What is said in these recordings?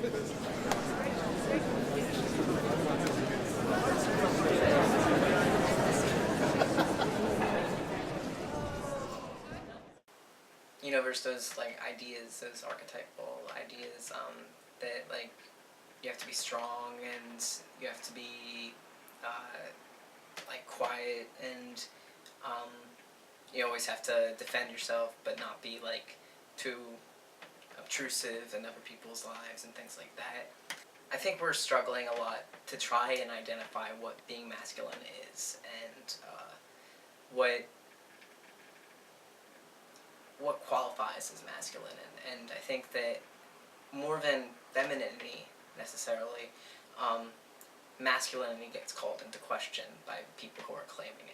You know, there's those like ideas, those archetypal ideas that like you have to be strong and you have to be like quiet and um, you always have to defend yourself, but not be like too obtrusive in other people's lives and things like that. I think we're struggling a lot to try and identify what being masculine is and what what qualifies as masculine, and I think that more than femininity necessarily, um, masculinity gets called into question by people who are claiming it.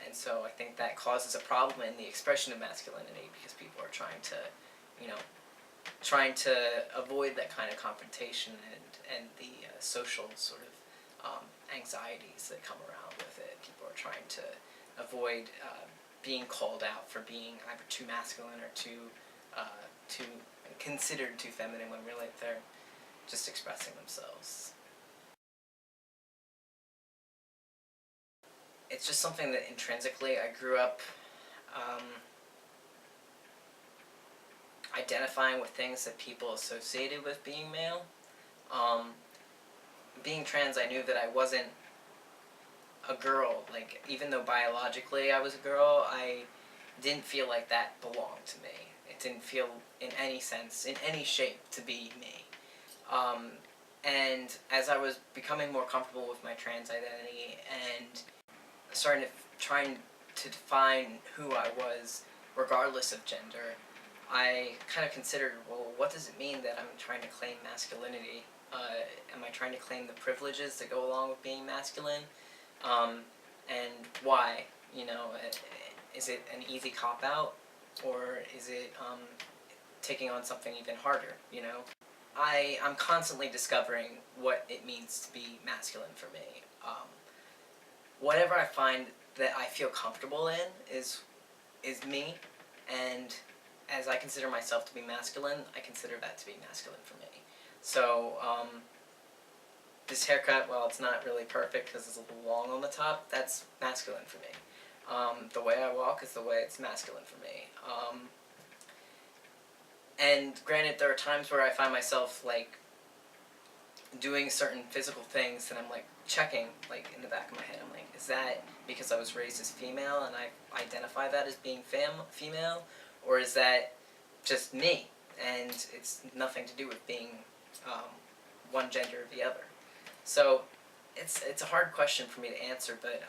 And so I think that causes a problem in the expression of masculinity because people are trying to, you know, trying to avoid that kind of confrontation and the social sort of anxieties that come around with it. People are trying to avoid being called out for being either too masculine or too considered too feminine when really they're just expressing themselves. It's just something that intrinsically I grew up um, identifying with things that people associated with being male. Um, Being trans, I knew that I wasn't a girl. Like, even though biologically I was a girl, I didn't feel like that belonged to me. It didn't feel, in any sense, in any shape, to be me. Um, and as I was becoming more comfortable with my trans identity and starting to trying to define who I was, regardless of gender, I kind of considered, well, what does it mean that I'm trying to claim masculinity? Am I trying to claim the privileges that go along with being masculine? And why? You know, is it an easy cop out, or is it taking on something even harder? You know, I'm constantly discovering what it means to be masculine for me. Whatever I find that I feel comfortable in is me, and as I consider myself to be masculine, I consider that to be masculine for me. So this haircut, well, it's not really perfect because it's a little long on the top. That's masculine for me. The way I walk is the way it's masculine for me. And granted, there are times where I find myself like doing certain physical things and I'm like checking like in the back of my head. I'm like, is that because I was raised as female and I identify that as being female, or is that just me and it's nothing to do with being um, one gender or the other? So it's a hard question for me to answer, but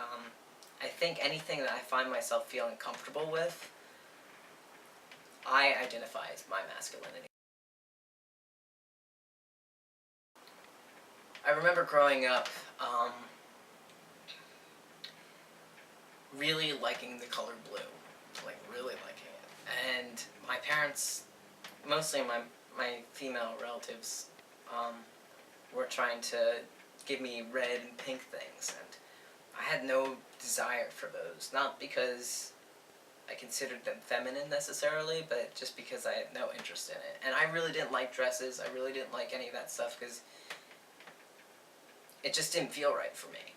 I think anything that I find myself feeling comfortable with, I identify as my masculinity. I remember growing up really liking the color blue, like really liking it. And my parents, mostly my female relatives, um, were trying to give me red and pink things, and I had no desire for those. Not because I considered them feminine necessarily, but just because I had no interest in it. And I really didn't like dresses. I really didn't like any of that stuff because it just didn't feel right for me.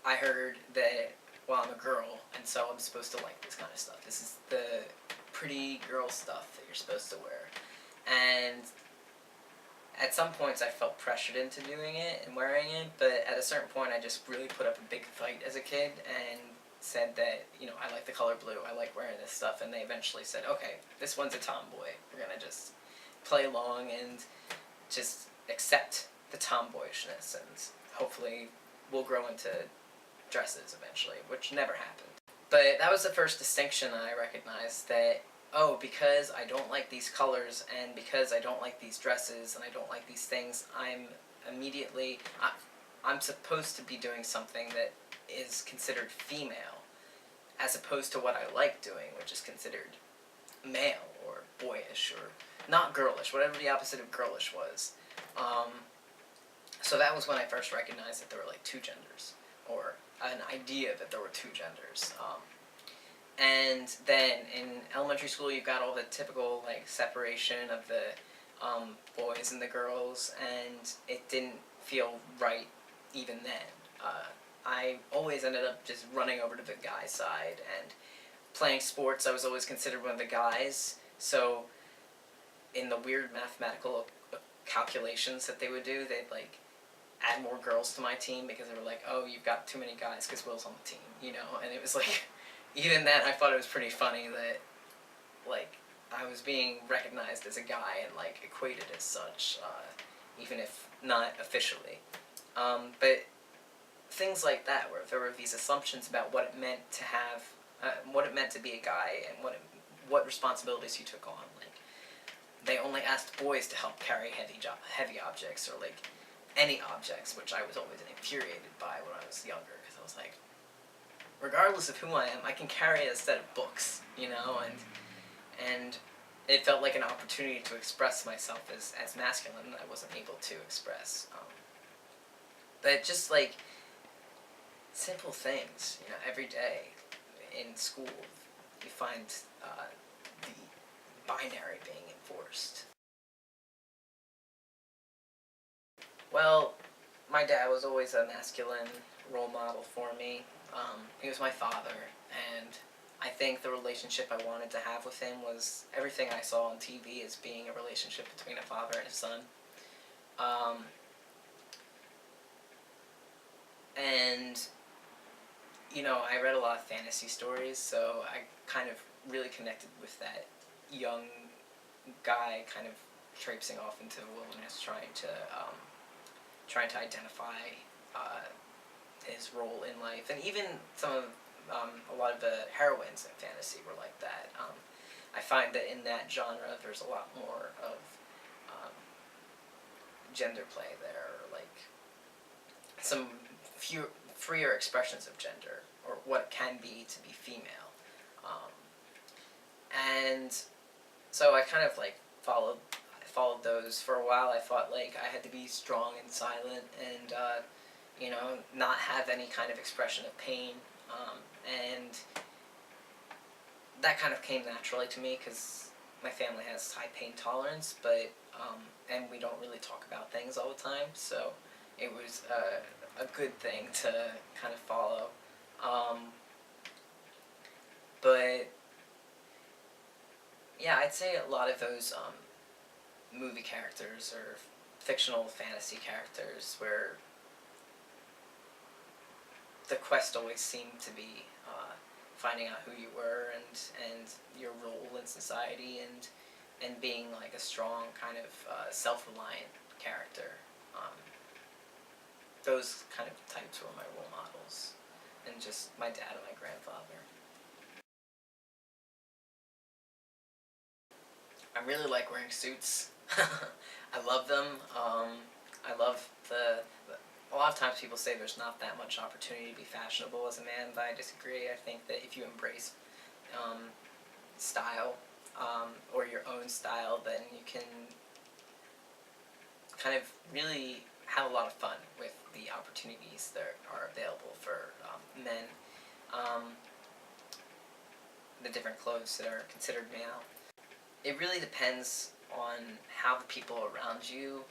I heard that, well, I'm a girl, and so I'm supposed to like this kind of stuff. This is the pretty girl stuff that you're supposed to wear. And at some points I felt pressured into doing it and wearing it, but at a certain point I just really put up a big fight as a kid and said that, you know, I like the color blue, I like wearing this stuff, and they eventually said, okay, this one's a tomboy. We're gonna just play along and just accept the tomboyishness, and hopefully we'll grow into dresses eventually, which never happened. But that was the first distinction I recognized, that, oh, because I don't like these colors and because I don't like these dresses and I don't like these things, I'm supposed to be doing something that is considered female, as opposed to what I like doing, which is considered male or boyish or not girlish, whatever the opposite of girlish was. So that was when I first recognized that there were like two genders, or an idea that there were two genders. And then in elementary school, you've got all the typical like separation of the boys and the girls, and it didn't feel right even then. I always ended up just running over to the guy side, and playing sports, I was always considered one of the guys. So in the weird mathematical calculations that they would do, they'd like add more girls to my team because they were like, oh, you've got too many guys because Will's on the team, you know? And it was like, even then I thought it was pretty funny that, like, I was being recognized as a guy and, like, equated as such, even if not officially. But things like that, where there were these assumptions about what it meant to have, what it meant to be a guy and what responsibilities you took on. Like, they only asked boys to help carry heavy objects, or like any objects, which I was always infuriated by when I was younger, because I was like, regardless of who I am, I can carry a set of books, you know, and it felt like an opportunity to express myself as masculine that I wasn't able to express. But just like simple things, you know, every day in school, you find the binary being enforced. Well, my dad was always a masculine role model for me. He was my father, and I think the relationship I wanted to have with him was everything I saw on TV as being a relationship between a father and a son. Um, and, you know, I read a lot of fantasy stories, so I kind of really connected with that young guy kind of traipsing off into the wilderness trying to identify uh, his role in life, and even a lot of the heroines in fantasy were like that. I find that in that genre, there's a lot more of um, gender play there, or like some freer expressions of gender, or what it can be to be female. Um, and so I kind of like followed those for a while. I thought like I had to be strong and silent, and you know, not have any kind of expression of pain, and that kind of came naturally to me because my family has high pain tolerance, but and we don't really talk about things all the time, so it was a good thing to kind of follow. But yeah, I'd say a lot of those movie characters or fictional fantasy characters where the quest always seemed to be finding out who you were and your role in society, and being like a strong kind of self-reliant character. Those kind of types were my role models, and just my dad and my grandfather. I really like wearing suits. I love them. I love a lot of times people say there's not that much opportunity to be fashionable as a man, but I disagree. I think that if you embrace um, style, or your own style, then you can kind of really have a lot of fun with the opportunities that are available for men. The different clothes that are considered male. It really depends on how the people around you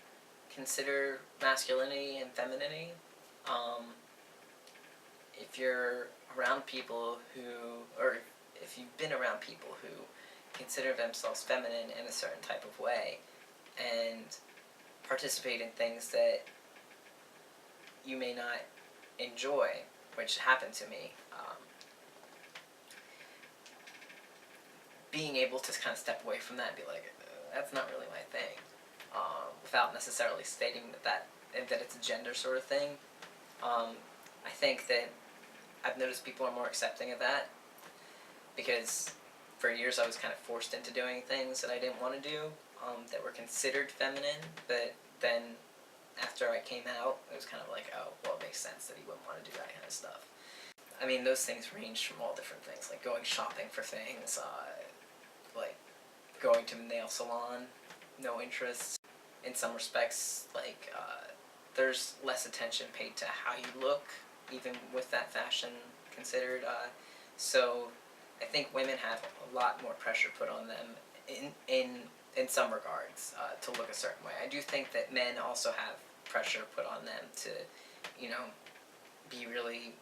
consider masculinity and femininity. Um, if you're around people or if you've been around people who consider themselves feminine in a certain type of way and participate in things that you may not enjoy, which happened to me, being able to kind of step away from that and be like, that's not really my thing, without necessarily stating that it's a gender sort of thing. I think that I've noticed people are more accepting of that, because for years I was kind of forced into doing things that I didn't want to do, that were considered feminine, but then after I came out, it was kind of like, oh, well, it makes sense that he wouldn't want to do that kind of stuff. I mean, those things range from all different things, like going shopping for things, like going to a nail salon, no interest. In some respects, like, there's less attention paid to how you look, even with that fashion considered. So I think women have a lot more pressure put on them in in some regards, to look a certain way. I do think that men also have pressure put on them to, you know, be really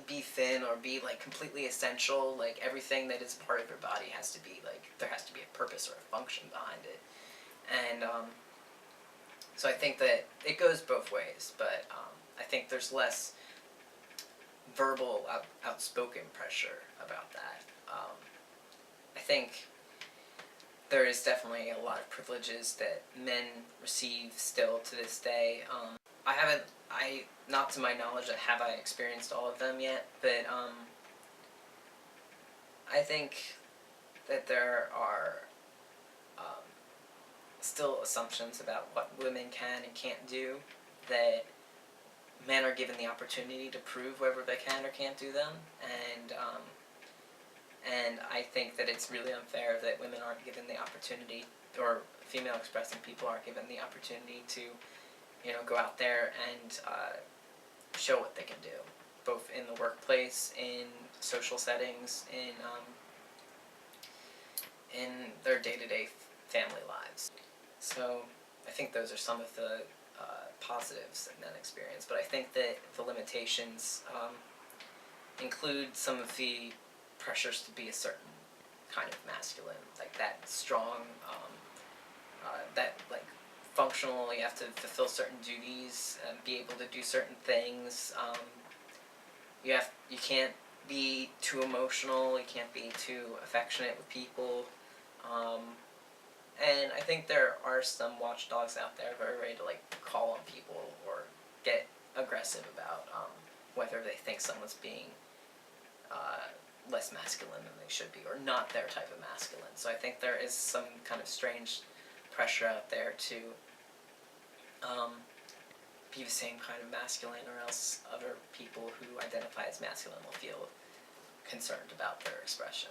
be thin or be like completely essential. Like everything that is part of your body has to be like there has to be a purpose or a function behind it, and so I think that it goes both ways. But I think there's less verbal outspoken pressure about that. I think there is definitely a lot of privileges that men receive still to this day. I haven't, not to my knowledge, have I experienced all of them yet, but I think that there are um, still assumptions about what women can and can't do, that men are given the opportunity to prove whether they can or can't do them, and I think that it's really unfair that women aren't given the opportunity, or female expressing people aren't given the opportunity to, you know, go out there and show what they can do, both in the workplace, in social settings, in their day-to-day family lives. So I think those are some of the positives that men experience, but I think that the limitations include some of the pressures to be a certain kind of masculine, like that strong, that like functional. You have to fulfill certain duties and be able to do certain things. You can't be too emotional. You can't be too affectionate with people. And I think there are some watchdogs out there who are ready to like call on people or get aggressive about whether they think someone's being less masculine than they should be, or not their type of masculine. So I think there is some kind of strange pressure out there to be the same kind of masculine, or else other people who identify as masculine will feel concerned about their expression.